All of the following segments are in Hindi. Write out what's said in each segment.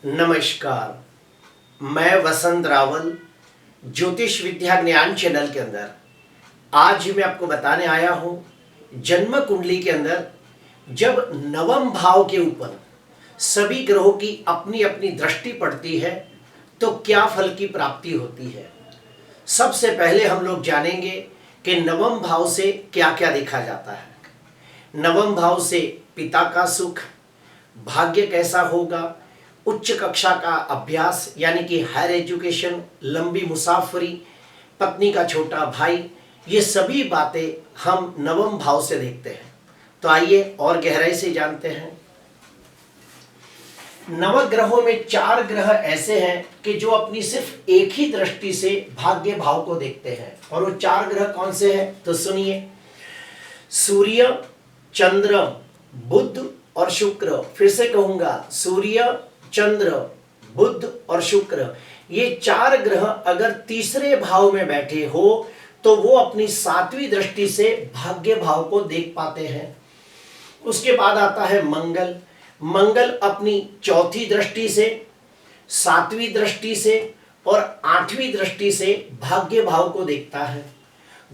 नमस्कार। मैं वसंत रावल ज्योतिष विद्या ज्ञान चैनल के अंदर आज मैं आपको बताने आया हूं जन्म कुंडली के अंदर जब नवम भाव के ऊपर सभी ग्रहों की अपनी अपनी दृष्टि पड़ती है तो क्या फल की प्राप्ति होती है। सबसे पहले हम लोग जानेंगे कि नवम भाव से क्या क्या देखा जाता है। नवम भाव से पिता का सुख, भाग्य कैसा होगा, उच्च कक्षा का अभ्यास यानी कि हायर एजुकेशन, लंबी मुसाफरी, पत्नी का छोटा भाई, ये सभी बातें हम नवम भाव से देखते हैं। तो आइए और गहराई से जानते हैं। नवग्रहों में 4 ग्रह ऐसे हैं कि जो अपनी सिर्फ एक ही दृष्टि से भाग्य भाव को देखते हैं। और वो 4 ग्रह कौन से हैं तो सुनिए। सूर्य, चंद्र, बुध और शुक्र। फिर से कहूंगा, सूर्य, चंद्र, बुध और शुक्र, ये 4 ग्रह अगर तीसरे भाव में बैठे हो तो वो अपनी 7वीं दृष्टि से भाग्य भाव को देख पाते हैं। उसके बाद आता है मंगल। मंगल अपनी 4थी दृष्टि से, 7वीं दृष्टि से और 8वीं दृष्टि से भाग्य भाव को देखता है।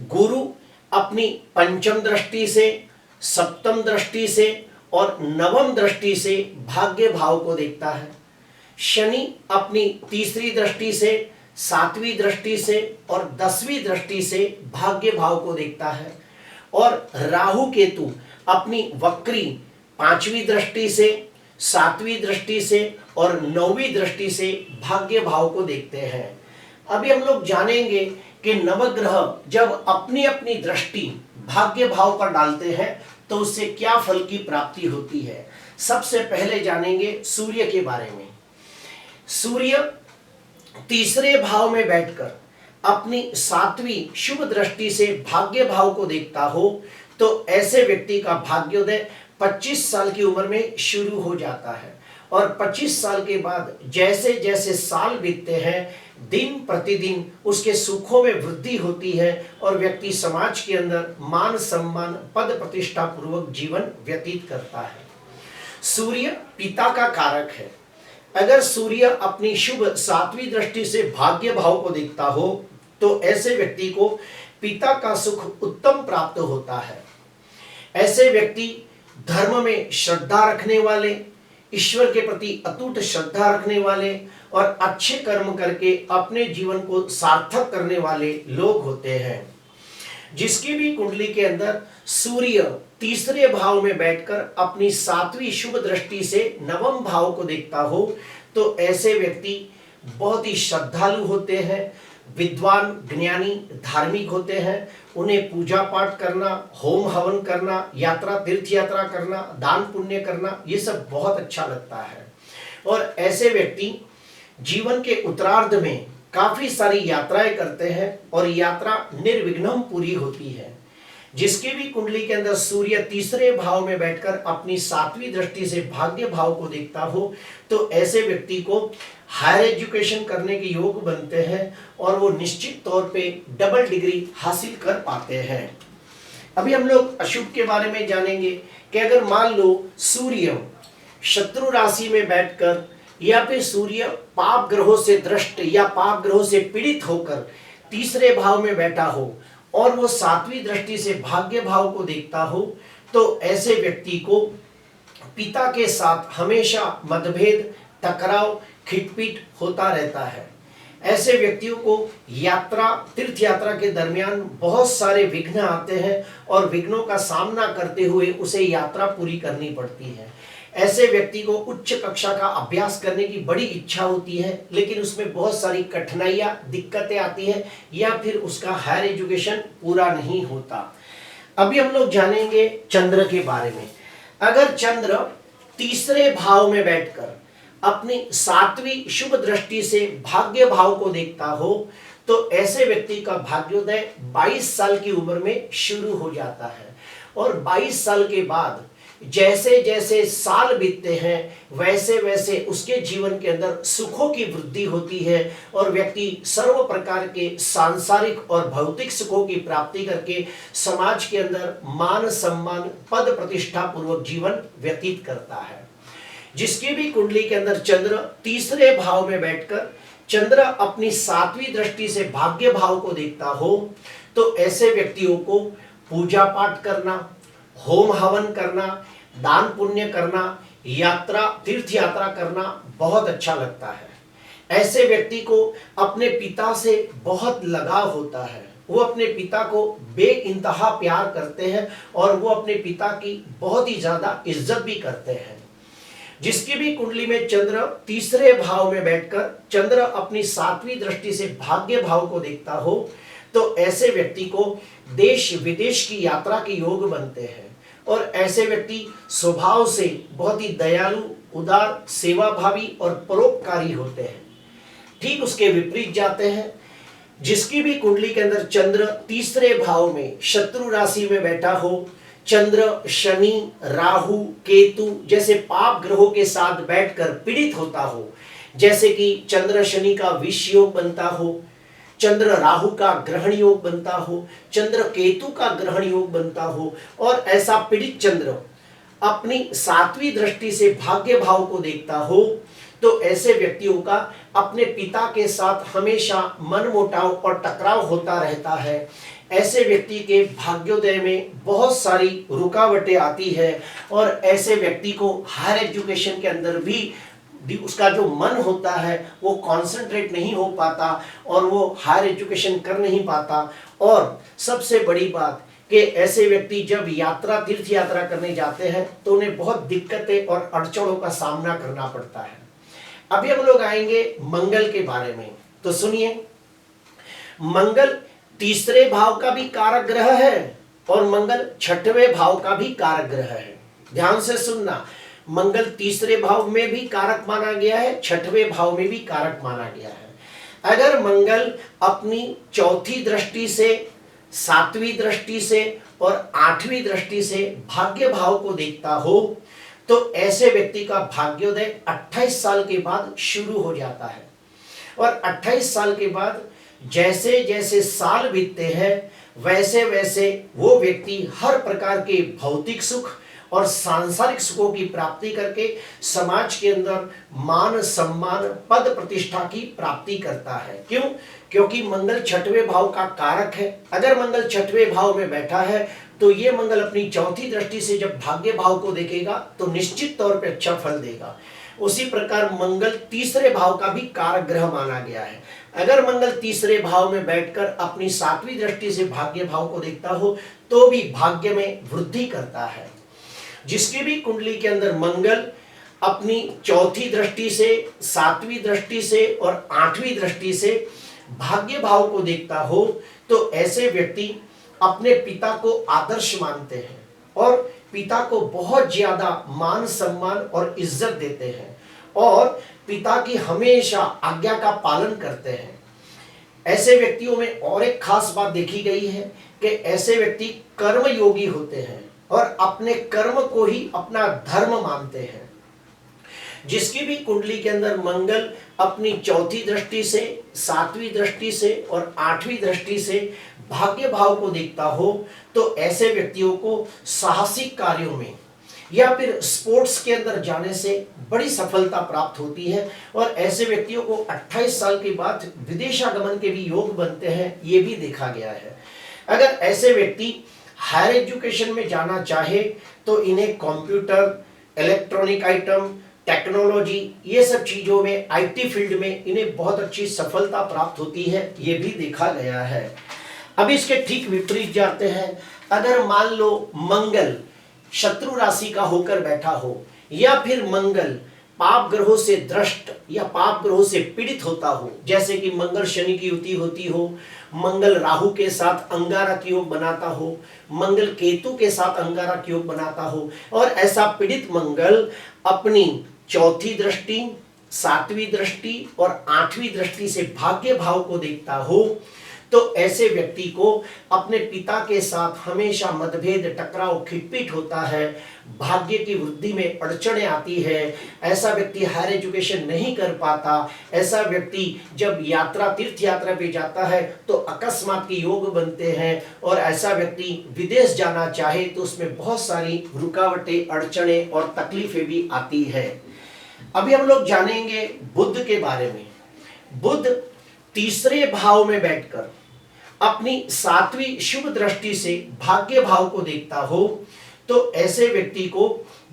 गुरु अपनी 5म दृष्टि से, 7म दृष्टि से और 9वीं दृष्टि से भाग्य भाव को देखता है। शनि अपनी 3री दृष्टि से, 7वीं दृष्टि से और 10वीं दृष्टि से भाग्य भाव को देखता है। और राहु केतु अपनी वक्री 5वीं दृष्टि से, 7वीं दृष्टि से और 9वीं दृष्टि से भाग्य भाव को देखते हैं। अभी हम लोग जानेंगे कि नवग्रह जब अपनी अपनी दृष्टि भाग्य भाव पर डालते हैं तो उससे क्या फल की प्राप्ति होती है। सबसे पहले जानेंगे सूर्य के बारे में। सूर्य तीसरे भाव में बैठकर अपनी 7वीं शुभ दृष्टि से भाग्य भाव को देखता हो तो ऐसे व्यक्ति का भाग्योदय 25 साल की उम्र में शुरू हो जाता है। और 25 साल के बाद जैसे जैसे साल बीतते हैं, दिन प्रतिदिन उसके सुखों में वृद्धि होती है और व्यक्ति समाज के अंदर मान सम्मान, पद प्रतिष्ठा पूर्वक जीवन व्यतीत करता है। सूर्य पिता का कारक है। अगर सूर्य अपनी शुभ 7वीं दृष्टि से भाग्य भाव को देखता हो तो ऐसे व्यक्ति को पिता का सुख उत्तम प्राप्त होता है। ऐसे व्यक्ति धर्म में श्रद्धा रखने वाले, ईश्वर के प्रति अटूट श्रद्धा रखने वाले और अच्छे कर्म करके अपने जीवन को सार्थक करने वाले लोग होते हैं। जिसकी भी कुंडली के अंदर सूर्य तीसरे भाव में बैठकर अपनी 7वीं शुभ दृष्टि से 9वें भाव को देखता हो तो ऐसे व्यक्ति बहुत ही श्रद्धालु होते हैं, विद्वान, ज्ञानी, धार्मिक होते हैं। उन्हें पूजा पाठ करना, होम हवन करना, यात्रा, तीर्थ यात्रा करना, दान पुण्य करना, ये सब बहुत अच्छा लगता है। और ऐसे व्यक्ति जीवन के उत्तरार्ध में काफी सारी यात्राएं करते हैं और यात्रा निर्विघ्नं पूरी होती है। जिसकी भी कुंडली के अंदर सूर्य तीसरे भाव में बैठकर अपनी 7वीं दृष्टि से भाग्य भाव को देखता हो तो ऐसे व्यक्ति को हायर एजुकेशन करने के योग बनते हैं और वो निश्चित तौर पे डबल डिग्री हासिल कर पाते हैं। अभी हम लोग अशुभ के बारे में जानेंगे कि अगर मान लो सूर्य शत्रु राशि में बैठकर या फिर सूर्य पाप ग्रहों से दृष्ट या पाप ग्रहों से पीड़ित होकर तीसरे भाव में बैठा हो और वो 7वीं दृष्टि से भाग्य भाव को देखता हो तो ऐसे व्यक्ति को पिता के साथ हमेशा मतभेद, टकराव, खिटपीट होता रहता है। ऐसे व्यक्तियों को यात्रा, तीर्थ यात्रा के दरमियान बहुत सारे विघ्न आते हैं और विघ्नों का सामना करते हुए उसे यात्रा पूरी करनी पड़ती है। ऐसे व्यक्ति को उच्च कक्षा का अभ्यास करने की बड़ी इच्छा होती है लेकिन उसमें बहुत सारी कठिनाइयां, दिक्कतें आती हैं या फिर उसका हायर एजुकेशन पूरा नहीं होता। अभी हम लोग जानेंगे चंद्र के बारे में। अगर चंद्र तीसरे भाव में बैठकर अपनी 7वीं शुभ दृष्टि से भाग्य भाव को देखता हो तो ऐसे व्यक्ति का भाग्योदय 22 साल की उम्र में शुरू हो जाता है। और 22 साल के बाद जैसे जैसे साल बीतते हैं वैसे वैसे उसके जीवन के अंदर सुखों की वृद्धि होती है और व्यक्ति सर्व प्रकार के सांसारिक और भौतिक सुखों की प्राप्ति करके समाज के अंदर मान सम्मान, पद प्रतिष्ठा पूर्वक जीवन व्यतीत करता है। जिसकी भी कुंडली के अंदर चंद्र तीसरे भाव में बैठकर चंद्र अपनी 7वीं दृष्टि से भाग्य भाव को देखता हो, तो ऐसे व्यक्तियों को पूजा पाठ करना, होम हवन करना, दान पुण्य करना, यात्रा तीर्थ यात्रा करना बहुत अच्छा लगता है। ऐसे व्यक्ति को अपने पिता से बहुत लगाव होता है, वो अपने पिता को बेइंतहा प्यार करते हैं और वो अपने पिता की बहुत ही ज्यादा इज्जत भी करते हैं। जिसकी भी कुंडली में चंद्र तीसरे भाव में बैठकर चंद्र अपनी 7वीं दृष्टि से भाग्य भाव को देखता हो, तो ऐसे व्यक्ति को देश विदेश की यात्रा के योग बनते हैं और ऐसे व्यक्ति स्वभाव से बहुत ही दयालु, उदार, सेवाभावी और परोपकारी होते हैं। ठीक उसके विपरीत जाते हैं, जिसकी भी कुंडली के अंदर चंद्र तीसरे भाव में शत्रु राशि में बैठा हो, चंद्र शनि, राहु, केतु जैसे पाप ग्रहों के साथ बैठकर पीड़ित होता हो, जैसे कि चंद्र शनि का विष योग बनता हो, चंद्र राहु का ग्रहण योग बनता हो, चंद्र केतु का ग्रहण योग बनता हो, और ऐसा पीड़ित चंद्र अपनी 7वीं दृष्टि से भाग्य भाव को देखता हो, तो ऐसे व्यक्तियों का अपने पिता के साथ हमेशा मनमुटाव और टकराव होता रहता है। ऐसे व्यक्ति के भाग्योदय में बहुत सारी रुकावटें आती है और ऐसे व्यक्ति को हायर एजुकेशन के अंदर भी उसका जो मन होता है वो कंसंट्रेट नहीं हो पाता और वो हायर एजुकेशन कर नहीं पाता। और सबसे बड़ी बात कि ऐसे व्यक्ति जब यात्रा तीर्थ यात्रा करने जाते हैं तो उन्हें बहुत दिक्कतें और अड़चनों का सामना करना पड़ता है। अभी हम लोग आएंगे मंगल के बारे में, तो सुनिए, मंगल तीसरे भाव का भी कारक ग्रह है और मंगल 6वें भाव का भी कारक ग्रह है। ध्यान से सुनना, मंगल तीसरे भाव में भी कारक माना गया है, 6वें भाव में भी कारक माना गया है। अगर मंगल अपनी 4थी दृष्टि से, 7वीं दृष्टि से और 8वीं दृष्टि से भाग्य भाव को देखता हो, तो ऐसे व्यक्ति का भाग्योदय 28 साल के बाद शुरू हो जाता है और 28 साल के बाद जैसे जैसे साल बीतते हैं वैसे वैसे वो व्यक्ति हर प्रकार के भौतिक सुख और सांसारिक सुखों की प्राप्ति करके समाज के अंदर मान सम्मान पद प्रतिष्ठा की प्राप्ति करता है। क्यों? क्योंकि मंगल 6वें भाव का कारक है। अगर मंगल 6वें भाव में बैठा है तो ये मंगल अपनी 4थी दृष्टि से जब भाग्य भाव को देखेगा तो निश्चित तौर पे अच्छा फल देगा। उसी प्रकार मंगल तीसरे भाव का भी कारक ग्रह माना गया है। अगर मंगल तीसरे भाव में बैठकर अपनी 7वीं दृष्टि से भाग्य भाव को देखता हो तो भी भाग्य में वृद्धि करता है। जिसकी भी कुंडली के अंदर मंगल अपनी 4थी दृष्टि से, 7वीं दृष्टि से और 8वीं दृष्टि से भाग्य भाव को देखता हो, तो ऐसे व्यक्ति अपने पिता को आदर्श मानते हैं और पिता को बहुत ज्यादा मान सम्मान और इज्जत देते हैं और पिता की हमेशा आज्ञा का पालन करते हैं। ऐसे व्यक्तियों में और एक खास बात देखी गई है कि ऐसे व्यक्ति कर्म योगी होते हैं और अपने कर्म को ही अपना धर्म मानते हैं। जिसकी भी कुंडली के अंदर मंगल अपनी 4थी दृष्टि से, 7वीं दृष्टि से और 8वीं दृष्टि से भाग्य भाव को देखता हो, तो ऐसे व्यक्तियों को साहसिक कार्यों में या फिर स्पोर्ट्स के अंदर जाने से बड़ी सफलता प्राप्त होती है और ऐसे व्यक्तियों को 28 साल के बाद विदेशागमन के भी योग बनते हैं, ये भी देखा गया है। अगर ऐसे व्यक्ति हायर एजुकेशन में जाना चाहे तो इन्हें कंप्यूटर, इलेक्ट्रॉनिक आइटम, टेक्नोलॉजी, ये सब चीजों में, आईटी फील्ड में इन्हें बहुत अच्छी सफलता प्राप्त होती है, ये भी देखा गया है। अब इसके ठीक विपरीत जाते हैं। अगर मान लो मंगल शत्रु राशि का होकर बैठा हो या फिर मंगल पाप ग्रहों से द्रष्ट या पाप ग्रहों से पीड़ित होता हो, जैसे कि मंगल शनि की युति होती हो, मंगल राहु के साथ अंगारक योग बनाता हो, मंगल केतु के साथ अंगारक योग बनाता हो और ऐसा पीड़ित मंगल अपनी 4थी दृष्टि, 7वीं दृष्टि और 8वीं दृष्टि से भाग्य भाव को देखता हो, तो ऐसे व्यक्ति को अपने पिता के साथ हमेशा मतभेद, टकराव, खिटपीट होता है, भाग्य की वृद्धि में अड़चनें आती है, ऐसा व्यक्ति हायर एजुकेशन नहीं कर पाता, ऐसा व्यक्ति जब यात्रा तीर्थ यात्रा पे जाता है तो अकस्मात के योग बनते हैं और ऐसा व्यक्ति विदेश जाना चाहे तो उसमें बहुत सारी रुकावटें, अड़चनें और तकलीफें भी आती है। अभी हम लोग जानेंगे बुध के बारे में। बुध तीसरे भाव में बैठकर अपनी सातवीं शुभ दृष्टि से भाग्य भाव को देखता हो तो ऐसे व्यक्ति को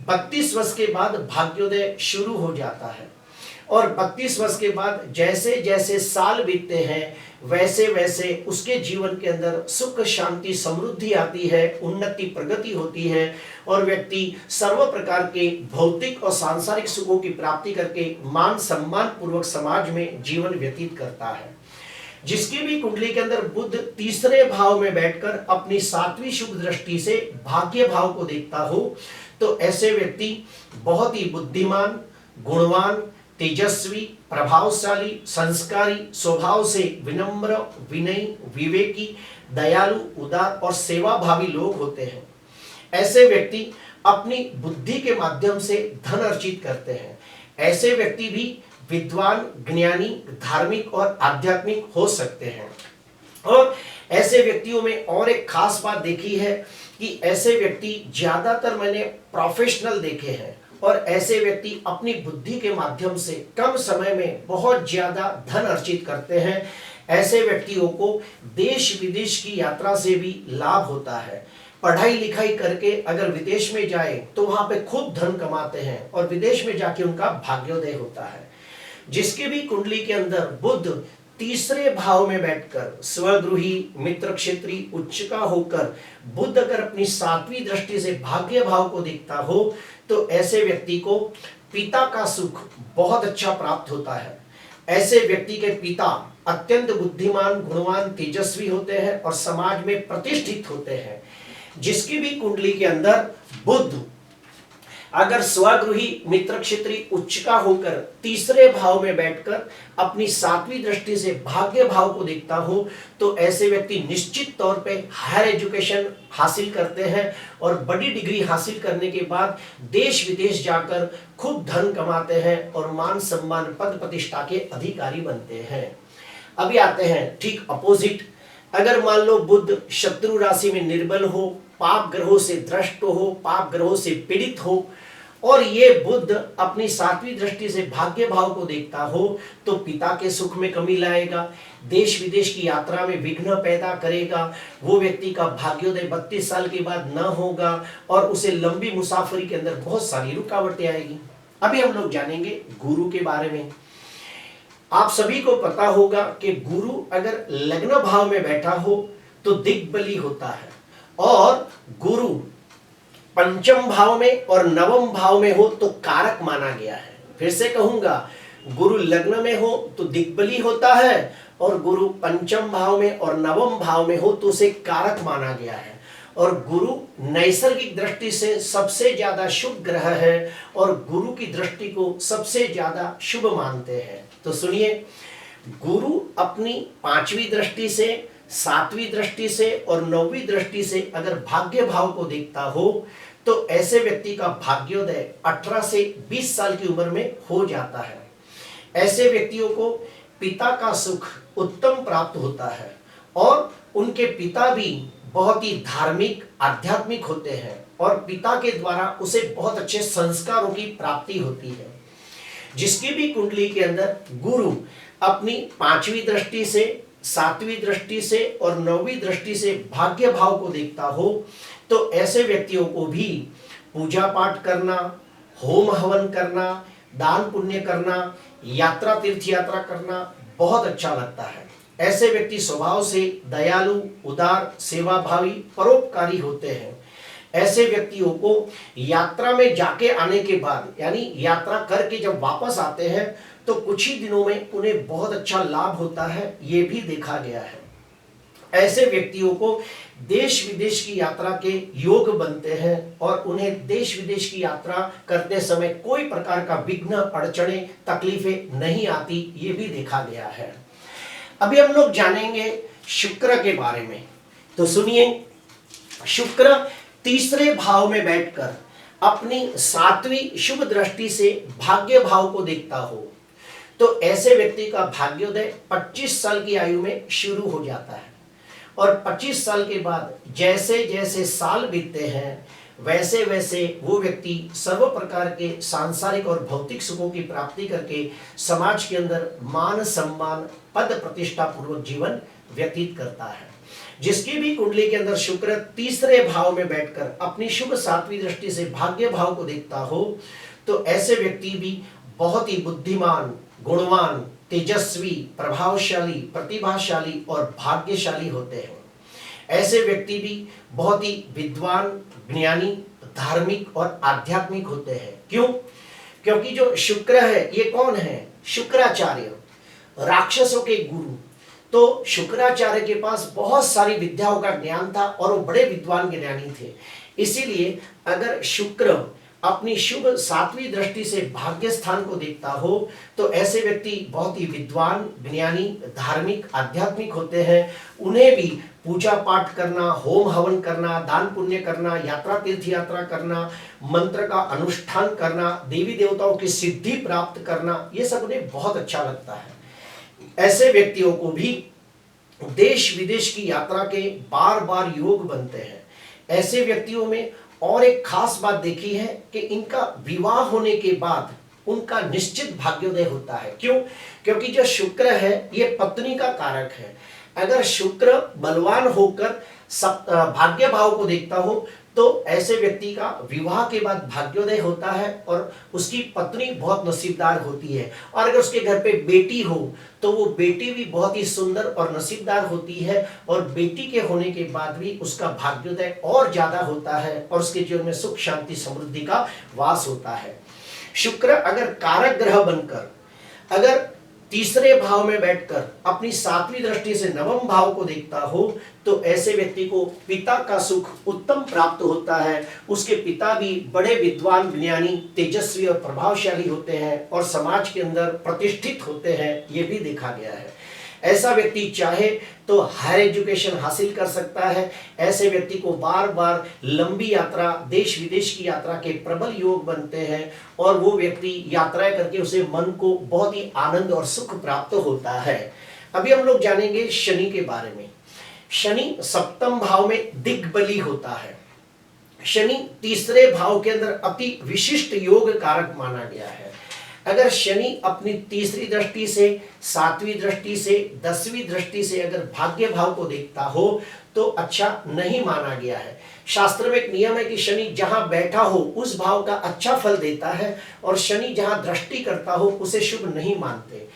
32 वर्ष के बाद भाग्योदय शुरू हो जाता है। और 32 वर्ष के बाद जैसे जैसे साल बीतते हैं वैसे वैसे उसके जीवन के अंदर सुख शांति समृद्धि आती है, उन्नति प्रगति होती है और व्यक्ति सर्व प्रकार के भौतिक और सांसारिक सुखों की प्राप्ति करके मान सम्मान पूर्वक समाज में जीवन व्यतीत करता है। जिसकी भी कुंडली के अंदर बुध तीसरे भाव में बैठकर अपनी सातवीं शुभ दृष्टि से भाग्य भाव को देखता हो तो ऐसे व्यक्ति बहुत ही बुद्धिमान, गुणवान, तेजस्वी, प्रभावशाली, संस्कारी, स्वभाव से विनम्र, विनयी, विवेकी, दयालु, उदार और सेवाभावी लोग होते हैं। ऐसे व्यक्ति अपनी बुद्धि के माध्यम से धन अर्जित करते हैं। ऐसे व्यक्ति भी विद्वान, ज्ञानी, धार्मिक और आध्यात्मिक हो सकते हैं। और ऐसे व्यक्तियों में और एक खास बात देखी है कि ऐसे व्यक्ति ज्यादातर मैंने प्रोफेशनल देखे हैं और ऐसे व्यक्ति अपनी बुद्धि के माध्यम से कम समय में बहुत ज्यादा धन अर्जित करते हैं। ऐसे व्यक्तियों को देश विदेश की यात्रा से भी लाभ होता है। पढ़ाई लिखाई करके अगर विदेश में जाए तो वहां पे खूब धन कमाते हैं और विदेश में जाके उनका भाग्योदय होता है। जिसके भी कुंडली के अंदर बुध तीसरे भाव में बैठकर स्वगृही, मित्र क्षेत्री, उच्च का होकर बुध अगर अपनी सातवीं दृष्टि से भाग्य भाव को देखता हो तो ऐसे व्यक्ति को पिता का सुख बहुत अच्छा प्राप्त होता है। ऐसे व्यक्ति के पिता अत्यंत बुद्धिमान, गुणवान, तेजस्वी होते हैं और समाज में प्रतिष्ठित होते हैं। जिसकी भी कुंडली के अंदर बुध अगर स्वगृही, मित्र क्षेत्री, उच्च का होकर तीसरे भाव में बैठकर अपनी सातवीं दृष्टि से भाग्य भाव को देखता हो तो ऐसे व्यक्ति निश्चित तौर पे हायर एजुकेशन हासिल करते हैं और बड़ी डिग्री हासिल करने के बाद देश विदेश जाकर खूब धन कमाते हैं और मान सम्मान, पद प्रतिष्ठा के अधिकारी बनते हैं। अभी आते हैं ठीक अपोजिट। अगर मान लो बुध शत्रु राशि में निर्बल हो, पाप ग्रहों से द्रष्ट हो, पाप ग्रहों से पीड़ित हो और ये बुध अपनी सातवीं दृष्टि से भाग्य भाव को देखता हो तो पिता के सुख में कमी लाएगा, देश विदेश की यात्रा में विघ्न पैदा करेगा। वो व्यक्ति का भाग्योदय 32 साल के बाद न होगा और उसे लंबी मुसाफरी के अंदर बहुत सारी रुकावटें आएगी। अभी हम लोग जानेंगे गुरु के बारे में। आप सभी को पता होगा कि गुरु अगर लग्न भाव में बैठा हो तो दिग्बली होता है और गुरु पंचम भाव में और नवम भाव में हो तो कारक माना गया है। फिर से कहूंगा, गुरु लग्न में हो तो दिग्बली होता है और गुरु पंचम भाव में और नवम भाव में हो तो उसे कारक माना गया है। और गुरु नैसर्गिक दृष्टि से सबसे ज्यादा शुभ ग्रह है और गुरु की दृष्टि को सबसे ज्यादा शुभ मानते हैं। तो सुनिए, गुरु अपनी पांचवी दृष्टि से, सातवीं दृष्टि से और नौवीं दृष्टि से अगर भाग्य भाव को देखता हो तो ऐसे व्यक्ति का भाग्योदय 18 से 20 साल की उम्र में हो जाता है। ऐसे व्यक्तियों को पिता का सुख उत्तम प्राप्त होता है और उनके पिता भी बहुत ही धार्मिक, आध्यात्मिक होते हैं और पिता के द्वारा उसे बहुत अच्छे संस्कारों की प्राप्ति होती है। जिसकी भी कुंडली के अंदर गुरु अपनी पांचवी दृष्टि से, सातवीं दृष्टि से और नौवीं दृष्टि से भाग्य भाव को देखता हो तो ऐसे व्यक्तियों को भी पूजा पाठ करना, होम हवन करना, दान पुण्य करना, यात्रा तीर्थ यात्रा करना बहुत अच्छा लगता है। ऐसे व्यक्ति स्वभाव से दयालु, उदार, सेवाभावी, परोपकारी होते हैं। ऐसे व्यक्तियों को यात्रा में जाके आने के बाद यानी यात्रा करके जब वापस आते हैं तो कुछ ही दिनों में उन्हें बहुत अच्छा लाभ होता है, ये भी देखा गया है। ऐसे व्यक्तियों को देश विदेश की यात्रा के योग बनते हैं और उन्हें देश विदेश की यात्रा करते समय कोई प्रकार का विघ्न, अड़चने, तकलीफें नहीं आती, ये भी देखा गया है। अभी हम लोग जानेंगे शुक्र के बारे में। तो सुनिए, शुक्र तीसरे भाव में बैठकर अपनी सातवीं शुभ दृष्टि से भाग्य भाव को देखता हो तो ऐसे व्यक्ति का भाग्योदय 25 साल की आयु में शुरू हो जाता है और 25 साल के बाद जैसे जैसे साल बीतते हैं वैसे वैसे वो व्यक्ति सर्व प्रकार के सांसारिक और भौतिक सुखों की प्राप्ति करके समाज के अंदर मान सम्मान पद प्रतिष्ठा पूर्वक जीवन व्यतीत करता है। जिसकी भी कुंडली के अंदर शुक्र तीसरे भाव में बैठकर अपनी शुभ सातवीं दृष्टि से भाग्य भाव को देखता हो तो ऐसे व्यक्ति भी बहुत ही बुद्धिमान, गुणवान, तेजस्वी, प्रभावशाली, प्रतिभाशाली और भाग्यशाली होते हैं। ऐसे व्यक्ति भी बहुत ही विद्वान, ज्ञानी, धार्मिक और आध्यात्मिक होते हैं। क्यों? क्योंकि जो शुक्र है ये कौन है? शुक्राचार्य, राक्षसों के गुरु। तो शुक्राचार्य के पास बहुत सारी विद्याओं का ज्ञान था और वो बड़े विद्वान ज्ञानी थे। इसीलिए अगर शुक्र अपनी शुभ सातवीं दृष्टि से भाग्य स्थान को देखता हो तो ऐसे व्यक्ति बहुत ही विद्वान, ज्ञानी, धार्मिक, आध्यात्मिक होते हैं। उन्हें भी पूजा पाठ करना, होम हवन करना, दान पुण्य करना, यात्रा तीर्थ यात्रा करना, मंत्र का अनुष्ठान करना, देवी देवताओं की सिद्धि प्राप्त करना, ये सब उन्हें बहुत अच्छा लगता है। ऐसे व्यक्तियों को भी देश विदेश की यात्रा के बार बार योग बनते हैं। ऐसे व्यक्तियों में और एक खास बात देखी है कि इनका विवाह होने के बाद उनका निश्चित भाग्योदय होता है। क्यों? क्योंकि जो शुक्र है ये पत्नी का कारक है। अगर शुक्र बलवान होकर भाग्य भाव को देखता हो तो ऐसे व्यक्ति का विवाह के बाद भाग्योदय होता है और उसकी पत्नी बहुत नसीबदार होती है। और अगर उसके घर पे बेटी हो तो वो बेटी भी बहुत ही सुंदर और नसीबदार होती है और बेटी के होने के बाद भी उसका भाग्योदय और ज्यादा होता है और उसके जीवन में सुख शांति समृद्धि का वास होता है। शुक्र अगर कारक ग्रह बनकर अगर तीसरे भाव में बैठकर अपनी सातवीं दृष्टि से नवम भाव को देखता हो तो ऐसे व्यक्ति को पिता का सुख उत्तम प्राप्त होता है। उसके पिता भी बड़े विद्वान, ज्ञानी, तेजस्वी और प्रभावशाली होते हैं और समाज के अंदर प्रतिष्ठित होते हैं, ये भी देखा गया है। ऐसा व्यक्ति चाहे तो हायर एजुकेशन हासिल कर सकता है। ऐसे व्यक्ति को बार बार लंबी यात्रा, देश विदेश की यात्रा के प्रबल योग बनते हैं और वो व्यक्ति यात्राएं करके उसे मन को बहुत ही आनंद और सुख प्राप्त होता है। अभी हम लोग जानेंगे शनि के बारे में। शनि सप्तम भाव में दिग्बली होता है। शनि तीसरे भाव के अंदर अति विशिष्ट योग कारक माना गया है। अगर शनि अपनी तीसरी दृष्टि से, सातवीं दृष्टि से, 10वीं दृष्टि से अगर भाग्य भाव को देखता हो तो अच्छा नहीं माना गया है। शास्त्र में एक नियम है कि शनि जहां बैठा हो उस भाव का अच्छा फल देता है और शनि जहां दृष्टि करता हो उसे शुभ नहीं मानते।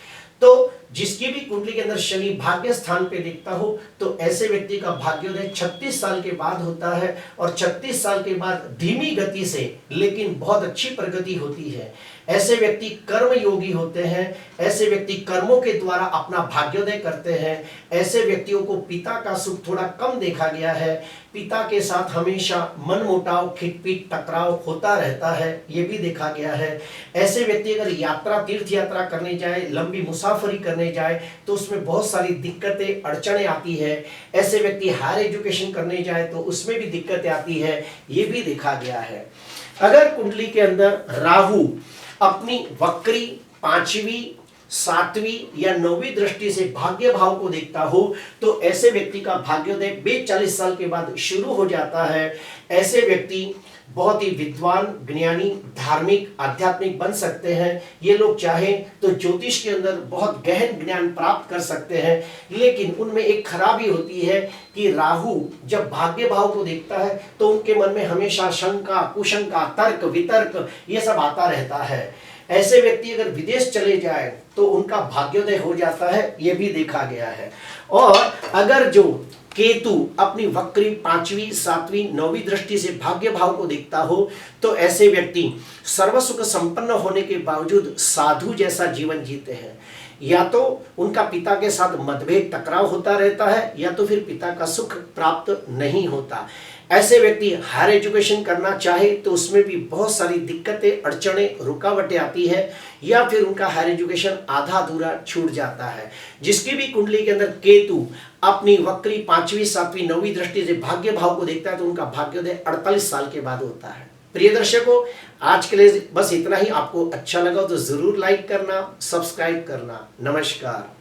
तो जिसकी भी कुंडली के अंदर शनि भाग्य स्थान पे देखता हो तो ऐसे व्यक्ति का भाग्योदय 36 साल के बाद होता है और 36 साल के बाद धीमी गति से लेकिन बहुत अच्छी प्रगति होती है। ऐसे व्यक्ति कर्म योगी होते हैं। ऐसे व्यक्ति कर्मों के द्वारा अपना भाग्योदय करते हैं। ऐसे व्यक्तियों को पिता का सुख थोड़ा कम देखा गया है। पिता के साथ हमेशा मनमुटाव, खिटपीट, टकराव होता रहता है, ये भी देखा गया है। ऐसे व्यक्ति अगर यात्रा, तीर्थ यात्रा करने जाए, लंबी मुसाफरी करने जाए तो उसमें बहुत सारी दिक्कतें, अड़चनें आती है। ऐसे व्यक्ति हायर एजुकेशन करने जाए तो उसमें भी दिक्कतें आती है, ये भी देखा गया है। अगर कुंडली के अंदर राहु अपनी वक्री 5वीं, 7वीं या 9वीं दृष्टि से भाग्य भाव को देखता हो तो ऐसे व्यक्ति का भाग्योदय 42 साल के बाद शुरू हो जाता है। ऐसे व्यक्ति बहुत ही विद्वान, ज्ञानी, धार्मिक, आध्यात्मिक बन सकते हैं। ये लोग चाहें तो ज्योतिष के अंदर बहुत गहन ज्ञान प्राप्त कर सकते हैं। लेकिन उनमें एक खराबी होती है कि राहु जब भाग्य भाव को देखता है तो उनके मन में हमेशा शंका, कुशंका, तर्क वितर्क ये सब आता रहता है। ऐसे व्यक्ति अगर विदेश चले जाए तो उनका भाग्योदय हो जाता है, ये भी देखा गया है। और अगर जो केतु अपनी वक्री 5वीं, 7वीं, 9वीं दृष्टि से भाग्य भाव को देखता हो तो ऐसे व्यक्ति सर्व सुख संपन्न होने के बावजूद साधु जैसा जीवन जीते हैं। या तो उनका पिता के साथ मतभेद, टकराव होता रहता है या तो फिर पिता का सुख प्राप्त नहीं होता। ऐसे व्यक्ति हायर एजुकेशन करना चाहे तो उसमें भी बहुत सारी दिक्कतें, अड़चनें, रुकावटें आती है या फिर उनका हायर एजुकेशन आधा अधूरा छूट जाता है। जिसकी भी कुंडली के अंदर केतु अपनी वक्री 5वीं, 7वीं, 9वीं दृष्टि से भाग्य भाव को देखता है तो उनका भाग्योदय 48 साल के बाद होता है। प्रिय दर्शकों, आज के लिए बस इतना ही। आपको अच्छा लगा तो जरूर लाइक करना, सब्सक्राइब करना। नमस्कार।